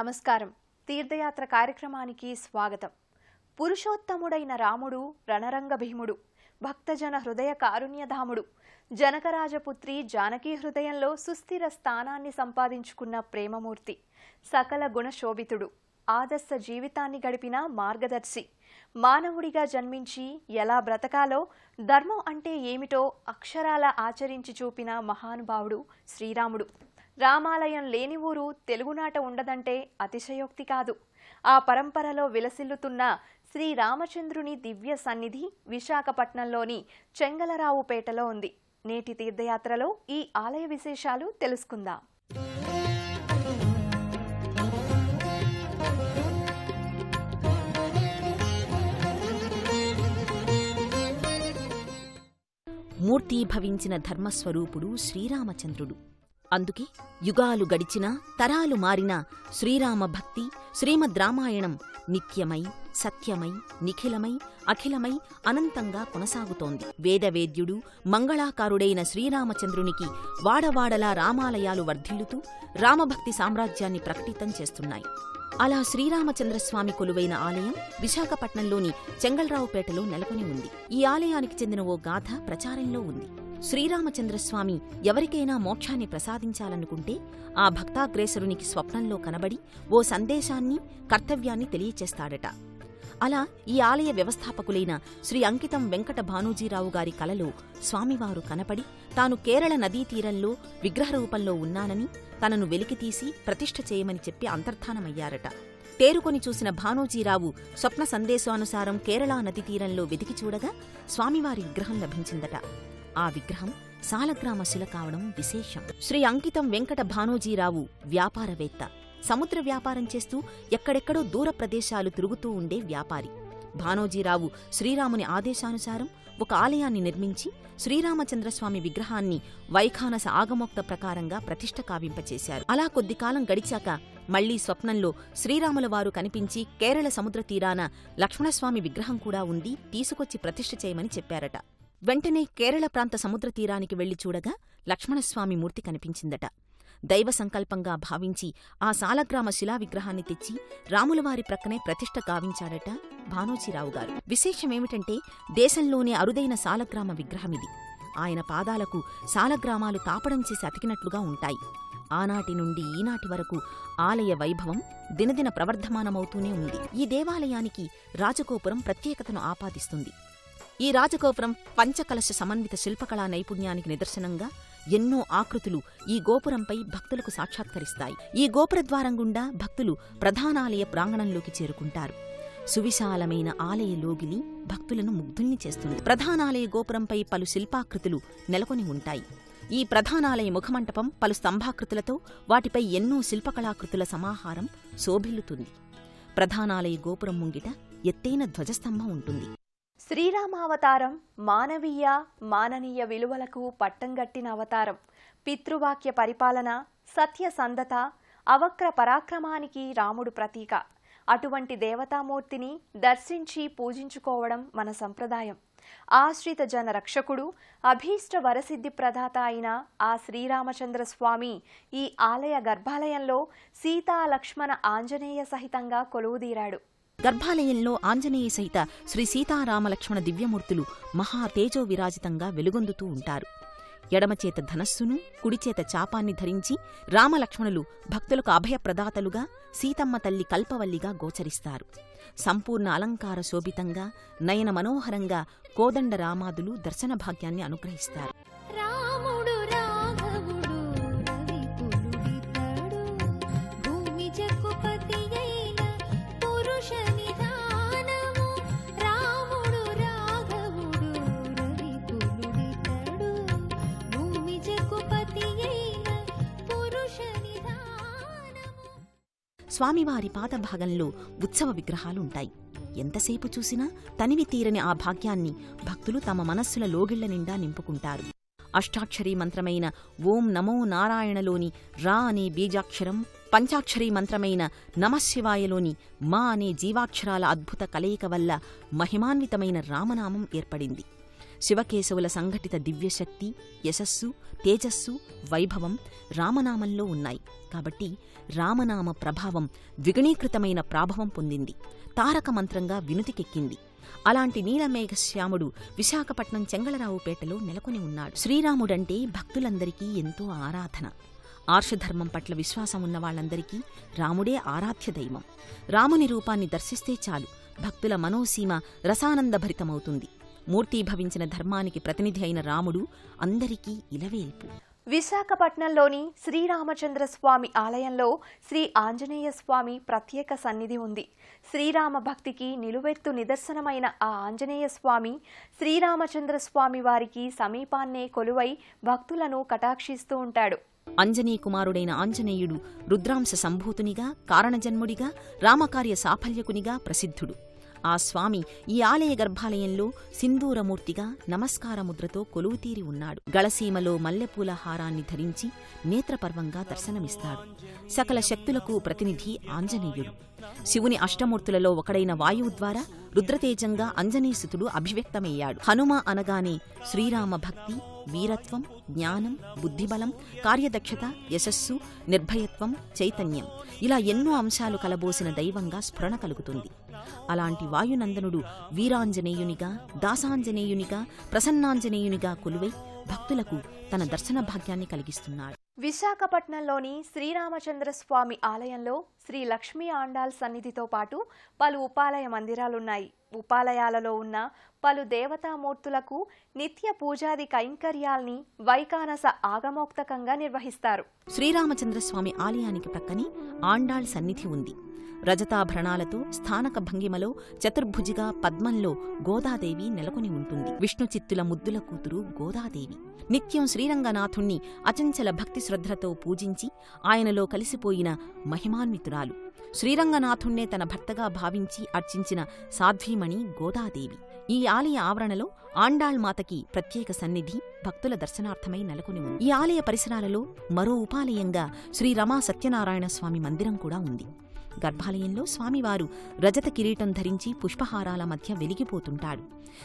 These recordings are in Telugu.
నమస్కారం. తీర్థయాత్ర కార్యక్రమానికి స్వాగతం. పురుషోత్తముడైన రాముడు రణరంగ భీముడు, భక్తజన హృదయ కారుణ్యధాముడు, జనకరాజపుత్రి జానకీ హృదయంలో సుస్థిర స్థానాన్ని సంపాదించుకున్న ప్రేమమూర్తి, సకల గుణశోభితుడు, ఆదర్శ జీవితాన్ని గడిపిన మార్గదర్శి, మానవుడిగా జన్మించి ఎలా బ్రతకాలో, ధర్మం అంటే ఏమిటో అక్షరాల ఆచరించి చూపిన మహానుభావుడు శ్రీరాముడు. రామాలయం లేని ఊరు తెలుగునాట ఉండదంటే అతిశయోక్తి కాదు. ఆ పరంపరలో విలసిల్లుతున్న శ్రీరామచంద్రుని దివ్య సన్నిధి విశాఖపట్నంలోని చెంగలరావుపేటలో ఉంది. నేటి తీర్థయాత్రలో ఈ ఆలయ విశేషాలు తెలుసుకుందాం. మూర్తీభవించిన ధర్మస్వరూపుడు శ్రీరామచంద్రుడు. అందుకే యుగాలు గడిచినా తరాలు మారినా శ్రీరామ భక్తి, శ్రీమద్ రామాయణం నిత్యమై, సత్యమై, నిఖిలమై, అఖిలమై అనంతంగా కొనసాగుతోంది. వేదవేద్యుడు, మంగళాకారుడైన శ్రీరామచంద్రునికి వాడవాడలా రామాలయాలు వర్ధిల్లుతూ రామభక్తి సామ్రాజ్యాన్ని ప్రకటితం చేస్తున్నాయి. అలా శ్రీరామచంద్రస్వామి కొలువైన ఆలయం విశాఖపట్నంలోని చెంగల్రావుపేటలో నెలకొని ఉంది. ఈ ఆలయానికి చెందిన ఓ గాథ ప్రచారంలో ఉంది. శ్రీరామచంద్రస్వామి ఎవరికైనా మోక్షాన్ని ప్రసాదించాలనుకుంటే ఆ భక్తాగ్రేసరునికి స్వప్నంలో కనబడి ఓ సందేశాన్ని, కర్తవ్యాన్ని తెలియచేస్తాడట. అలా ఈ ఆలయ వ్యవస్థాపకులైన శ్రీ అంకితం వెంకట భానోజీరావు గారి కలలో స్వామివారు కనపడి తాను కేరళ నదీతీరంలో విగ్రహరూపంలో ఉన్నానని, తనను వెలికితీసి ప్రతిష్ఠ చేయమని చెప్పి అంతర్ధానమయ్యారట. తేరుకొని చూసిన భానోజీరావు స్వప్న సందేశానుసారం కేరళా నదీతీరంలో వెతికి చూడగా స్వామివారి విగ్రహం లభించిందట. ఆ విగ్రహం సాలగ్రామ శిల కావడం విశేషం. శ్రీ అంకితం వెంకట భానోజీరావు వ్యాపారవేత్త. సముద్ర వ్యాపారం చేస్తూ ఎక్కడెక్కడో దూర ప్రదేశాలు తిరుగుతూ ఉండే వ్యాపారి. భానోజీరావు శ్రీరాముని ఆదేశానుసారం ఒక ఆలయాన్ని నిర్మించి శ్రీరామచంద్రస్వామి విగ్రహాన్ని వైఖానస ఆగమోక్త ప్రకారంగా ప్రతిష్ఠ కావింపచేశారు. అలా కొద్దికాలం గడిచాక మళ్లీ స్వప్నంలో శ్రీరాముల వారు కనిపించి కేరళ సముద్ర తీరాన లక్ష్మణస్వామి విగ్రహం కూడా ఉంది, తీసుకొచ్చి ప్రతిష్ఠ చేయమని చెప్పారట. వెంటనే కేరళ ప్రాంత సముద్ర తీరానికి వెళ్లి చూడగా లక్ష్మణస్వామి మూర్తి కనిపించిందట. దైవ సంకల్పంగా భావించి ఆ సాలగ్రామ శిలా విగ్రహాన్ని తెచ్చి రాములవారి ప్రక్కనే ప్రతిష్ఠ గావించాడట భానోజీరావు గారు. విశేషమేమిటంటే దేశంలోనే అరుదైన సాలగ్రామ విగ్రహమిది. ఆయన పాదాలకు సాలగ్రామాలు తాపడం చేసి అతికినట్లుగా ఉంటాయి. ఆనాటి నుండి ఈనాటి వరకు ఆలయ వైభవం దినదిన ప్రవర్ధమానమవుతూనే ఉంది. ఈ దేవాలయానికి రాజగోపురం ప్రత్యేకతను ఆపాదిస్తుంది. ఈ రాజగోపురం పంచకలశ సమన్విత శిల్పకళా నైపుణ్యానికి నిదర్శనంగా ఎన్నో ఆకృతులు ఈ గోపురంపై భక్తులకు సాక్షాత్కరిస్తాయి. ఈ గోపురద్వారం గుండా భక్తులు ప్రధానాలయ ప్రాంగణంలోకి చేరుకుంటారు. సువిశాలమైన ఆలయ లోగిలి భక్తులను ముగ్ధుల్ని చేస్తుంది. ప్రధానాలయ గోపురంపై పలు శిల్పాకృతులు నెలకొని ఉంటాయి. ఈ ప్రధానాలయ ముఖమంటపం పలు స్తంభాకృతులతో, వాటిపై ఎన్నో శిల్పకళాకృతుల సమాహారం శోభిల్లుతుంది. ప్రధానాలయ గోపురం ముంగిట ఎత్తైన ధ్వజస్తంభం ఉంటుంది. శ్రీరామావతారం మానవీయ, మాననీయ విలువలకు పట్టంగట్టిన అవతారం. పితృవాక్య పరిపాలన, సత్యసంధత, అవక్ర పరాక్రమానికి రాముడు ప్రతీక. అటువంటి దేవతామూర్తిని దర్శించి పూజించుకోవడం మన సంప్రదాయం. ఆశ్రిత జన రక్షకుడు, అభీష్ట వరసిద్ధి ప్రదాత అయిన ఆ శ్రీరామచంద్రస్వామి ఈ ఆలయ గర్భాలయంలో సీతా లక్ష్మణ ఆంజనేయ సహితంగా కొలువుదీరాడు. గర్భాలయంలో ఆంజనేయ సహిత శ్రీ సీతారామలక్ష్మణ దివ్యమూర్తులు మహా తేజో విరాజితంగా వెలుగొందుతూ ఉంటారు. ఎడమచేత ధనస్సును, కుడిచేత చాపాన్ని ధరించి రామలక్ష్మణులు భక్తులకు అభయప్రదాతలుగా, సీతమ్మ తల్లి కల్పవల్లిగా గోచరిస్తారు. సంపూర్ణ అలంకార శోభితంగా, నయన మనోహరంగా కోదండ రామాదులు దర్శన భాగ్యాన్ని అనుగ్రహిస్తారు. స్వామివారి పాదభాగంలో ఉత్సవ విగ్రహాలుంటాయి. ఎంతసేపు చూసినా తనివి తీరని ఆ భాగ్యాన్ని భక్తులు తమ మనస్సుల లోగిళ్ల నిండా నింపుకుంటారు. అష్టాక్షరీ మంత్రమైన ఓం నమో నారాయణలోని రా అనే బీజాక్షరం, పంచాక్షరీ మంత్రమైన నమశివాయలోని మా అనే జీవాక్షరాల అద్భుత కలయిక వల్ల మహిమాన్వితమైన రామనామం ఏర్పడింది. శివకేశవుల సంఘటిత దివ్యశక్తి, యశస్సు, తేజస్సు, వైభవం రామనామంలో ఉన్నాయి. కాబట్టి రామనామ ప్రభావం ద్విగుణీకృతమైన ప్రాభవం పొందింది. తారక మంత్రంగా వినుతికెక్కింది. అలాంటి నీలమేఘశ్యాముడు విశాఖపట్నం చెంగళరావుపేటలో నెలకొని ఉన్నాడు. శ్రీరాముడంటే భక్తులందరికీ ఎంతో ఆరాధన. ఆర్షధర్మం పట్ల విశ్వాసం ఉన్న వాళ్లందరికీ రాముడే ఆరాధ్య దైవం. రాముని రూపాన్ని దర్శిస్తే చాలు భక్తుల మనోసీమ రసానందభరితమవుతుంది. మూర్తీభవించిన ధర్మానికి ప్రతినిధి అయిన రాముడు అందరికీ ఇలవేల్పు. విశాఖపట్నంలోని శ్రీరామచంద్రస్వామి ఆలయంలో శ్రీ ఆంజనేయ స్వామి ప్రత్యేక సన్నిధి ఉంది. శ్రీరామ భక్తికి నిలువెత్తు నిదర్శనమైన ఆ ఆంజనేయ స్వామి శ్రీరామచంద్రస్వామి వారికి సమీపాన్నే కొలువై భక్తులను కటాక్షిస్తూ ఉంటాడు. అంజనీకుమారుడైన ఆంజనేయుడు రుద్రాంశ సంభూతునిగా, కారణజన్ముడిగా, రామకార్య సాఫల్యకునిగా ప్రసిద్ధుడు. ఆ స్వామి ఈ ఆలయ గర్భాలయంలో సింధూరమూర్తిగా నమస్కారముద్రతో కొలువుతీరి ఉన్నాడు. గళసీమలో మల్లెపూల హారాన్ని ధరించి నేత్రపర్వంగా దర్శనమిస్తాడు. సకల శక్తులకు ప్రతినిధి ఆంజనేయుడు. శివుని అష్టమూర్తులలో ఒకడైన వాయువు ద్వారా రుద్రతేజంగా అంజనీసుతుడు అభివ్యక్తమయ్యాడు. హనుమ అనగానే శ్రీరామ భక్తి, వీరత్వం, జ్ఞానం, బుద్ధిబలం, కార్యదక్షత, యశస్సు, నిర్భయత్వం, చైతన్యం ఇలా ఎన్నో అంశాలు కలబోసిన దైవంగా స్ఫురణ కలుగుతుంది. అలాంటి వాయునందనుడు వీరాంజనేయునిగా, దాసాంజనేయునిగా, ప్రసన్నాంజనేయునిగా కొలువై భక్తులకు తన దర్శన భాగ్యాన్ని కలిగిస్తున్నాడు. విశాఖపట్నంలోని శ్రీరామచంద్రస్వామి ఆలయంలో శ్రీ లక్ష్మీ ఆండాళ్ సన్నిధితో పాటు పలు ఉపాలయ మందిరాలున్నాయి. ఉపాలయాలలో ఉన్న పలు దేవతామూర్తులకు నిత్య పూజాది కైంకర్యాల్ని వైకానస ఆగమోక్తకంగా నిర్వహిస్తారు. శ్రీరామచంద్రస్వామి ఆలయానికి ప్రక్కనే ఆండాళ్ సన్నిధి ఉంది. రజతాభరణాలతో స్థానక భంగిమలో చతుర్భుజిగా పద్మంలో గోదాదేవి నెలకొని ఉంటుంది. విష్ణుచిత్తుల ముద్దుల కూతురు గోదాదేవి నిత్యం శ్రీరంగనాథుణ్ణి అచంచల భక్తి శ్రద్ధలతో పూజించి ఆయనలో కలిసిపోయిన మహిమాన్వితురాలు. శ్రీరంగనాథుణ్ణే తన భర్తగా భావించి అర్చించిన సాధ్వీమణి గోదాదేవి. ఈ ఆలయ ఆవరణలో ఆండాళ్ మాతకి ప్రత్యేక సన్నిధి భక్తుల దర్శనార్థమై నెలకొని ఉంది. ఈ ఆలయ పరిసరాలలో మరో ఉపాలయంగా శ్రీ రమా సత్యనారాయణ స్వామి మందిరం కూడా ఉంది. గర్భాలయంలో స్వామివారు రజత కిరీటం ధరించి పుష్పహారాల మధ్య వెలిగిపోతుంటాడు.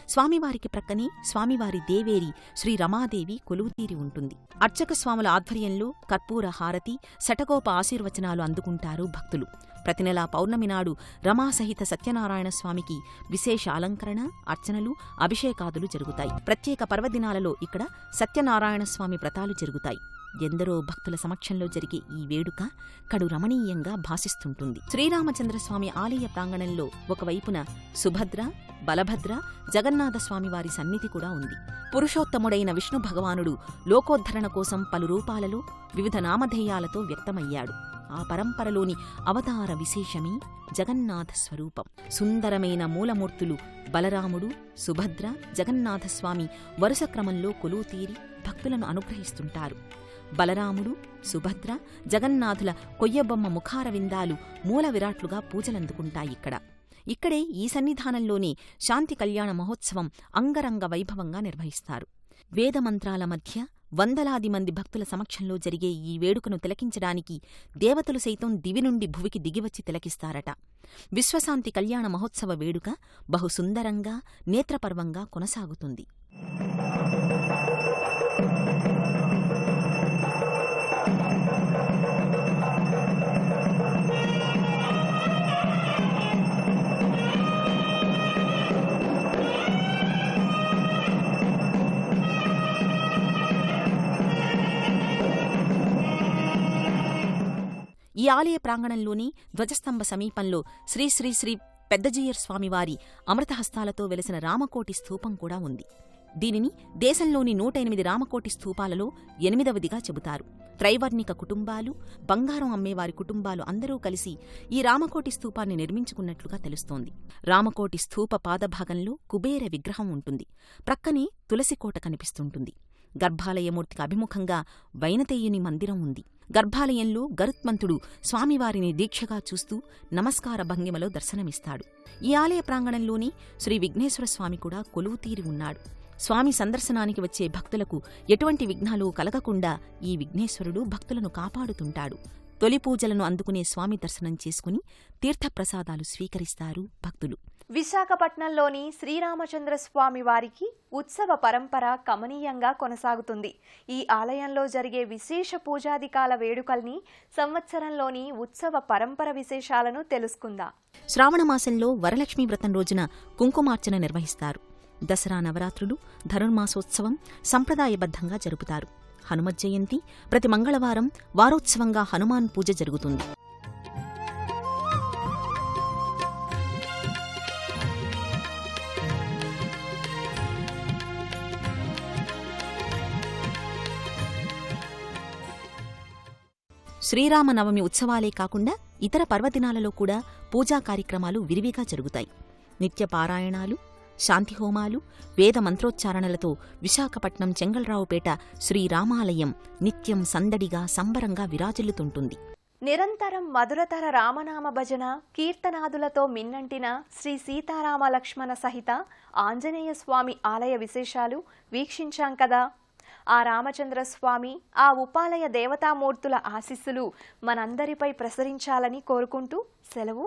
స్వామివారికి ప్రక్కనే స్వామివారి దేవేరి శ్రీ రమాదేవి కొలువుతీరి ఉంటుంది. అర్చక స్వాముల ఆధ్వర్యంలో కర్పూర హారతి, శటకోప ఆశీర్వచనాలు అందుకుంటారు భక్తులు. ప్రతినెలా పౌర్ణమి నాడు రమాసహిత సత్యనారాయణ స్వామికి విశేష అలంకరణ, అర్చనలు, అభిషేకాదులు జరుగుతాయి. ప్రత్యేక పర్వదినాలలో ఇక్కడ సత్యనారాయణ స్వామి వ్రతాలు జరుగుతాయి. ఎందరో భక్తుల సమక్షంలో జరిగే ఈ వేడుక కడు రమణీయంగా భాసిస్తుంటుంది. శ్రీరామచంద్రస్వామి ఆలయ ప్రాంగణంలో ఒకవైపున సుభద్ర, బలభద్ర, జగన్నాథస్వామివారి సన్నిధి కూడా ఉంది. పురుషోత్తముడైన విష్ణు భగవానుడు లోకోద్ధరణ కోసం పలు రూపాలలో వివిధ నామధేయాలతో వ్యక్తమయ్యాడు. ఆ పరంపరలోని అవతార విశేషమే జగన్నాథ స్వరూపం. సుందరమైన మూలమూర్తులు బలరాముడు, సుభద్ర, జగన్నాథస్వామి వరుస క్రమంలో కొలువుతీరి భక్తులను అనుగ్రహిస్తుంటారు. బలరాముడు, సుభద్ర, జగన్నాథుల కొయ్యబొమ్మ ముఖారవిందాలు మూల విరాట్లుగా పూజలందుకుంటాయిక్కడ. ఇక్కడే ఈ సన్నిధానంలోనే శాంతి కళ్యాణ మహోత్సవం అంగరంగ వైభవంగా నిర్వహిస్తారు. వేదమంత్రాల మధ్య వందలాది మంది భక్తుల సమక్షంలో జరిగే ఈ వేడుకను తిలకించడానికి దేవతలు సైతం దివి నుండి భువికి దిగివచ్చి తిలకిస్తారట. విశ్వశాంతి కళ్యాణ మహోత్సవ వేడుక బహుసుందరంగా, నేత్రపర్వంగా కొనసాగుతుంది. ఈ ఆలయ ప్రాంగణంలోని ధ్వజస్తంభ సమీపంలో శ్రీ శ్రీ శ్రీ పెద్దజీయర్ స్వామివారి అమృతహస్తాలతో వెలసిన రామకోటి స్థూపం కూడా ఉంది. దీనిని దేశంలోని 108 రామకోటి స్థూపాలలో 8వదిగా చెబుతారు. త్రైవర్ణిక కుటుంబాలు, బంగారం అమ్మేవారి కుటుంబాలు అందరూ కలిసి ఈ రామకోటి స్థూపాన్ని నిర్మించుకున్నట్లుగా తెలుస్తోంది. రామకోటి స్థూప పాదభాగంలో కుబేర విగ్రహం ఉంటుంది. ప్రక్కనే తులసికోట కనిపిస్తుంటుంది. గర్భాలయమూర్తికి అభిముఖంగా వైనతేయుని మందిరం ఉంది. గర్భాలయంలో గరుత్మంతుడు స్వామివారిని దీక్షగా చూస్తూ నమస్కార భంగిమలో దర్శనమిస్తాడు. ఈ ఆలయ ప్రాంగణంలోని శ్రీ విఘ్నేశ్వరస్వామి కూడా కొలువుతీరి ఉన్నాడు. స్వామి సందర్శనానికి వచ్చే భక్తులకు ఎటువంటి విఘ్నాలు కలగకుండా ఈ విఘ్నేశ్వరుడు భక్తులను కాపాడుతుంటాడు. తొలి పూజలను అందుకునే స్వామి దర్శనం చేసుకుని తీర్థప్రసాదాలు స్వీకరిస్తారు భక్తులు. విశాఖపట్నంలోని శ్రీరామచంద్ర స్వామి వారికి ఉత్సవ పరంపర కమనీయంగా కొనసాగుతుంది. ఈ ఆలయంలో జరిగే విశేష పూజాదికాల వేడుకల్ని, సంవత్సరంలోని ఉత్సవ పరంపర విశేషాలను తెలుసుకుందాం. శ్రావణమాసంలో వరలక్ష్మీ వ్రతం రోజున కుంకుమార్చన నిర్వహిస్తారు. దసరా నవరాత్రులు, ధనుర్మాసోత్సవం సంప్రదాయబద్ధంగా జరుపుతారు. హనుమత్ జయంతి ప్రతి మంగళవారం వారోత్సవంగా హనుమాన్ పూజ జరుగుతుంది. శ్రీరామనవమి ఉత్సవాలే కాకుండా ఇతర పర్వదినాలలో కూడా పూజా కార్యక్రమాలు విరివిగా జరుగుతాయి. నిత్య పారాయణాలు, శాంతిహోమాలు, వేద మంత్రోచ్చారణలతో విశాఖపట్నం చెంగల్రావుపేట శ్రీరామాలయం నిత్యం సందడిగా సంబరంగా విరాజిల్లుతుంటుంది. నిరంతరం మధురతర రామనామ భజన కీర్తనాదులతో మిన్నంటిన శ్రీ సీతారామ లక్ష్మణ సహిత ఆంజనేయ స్వామి ఆలయ విశేషాలు వీక్షించాం కదా. ఆ రామచంద్ర స్వామి, ఆ ఉపాలయ దేవతామూర్తుల ఆశీస్సులు మనందరిపై ప్రసరించాలని కోరుకుంటూ సెలవు.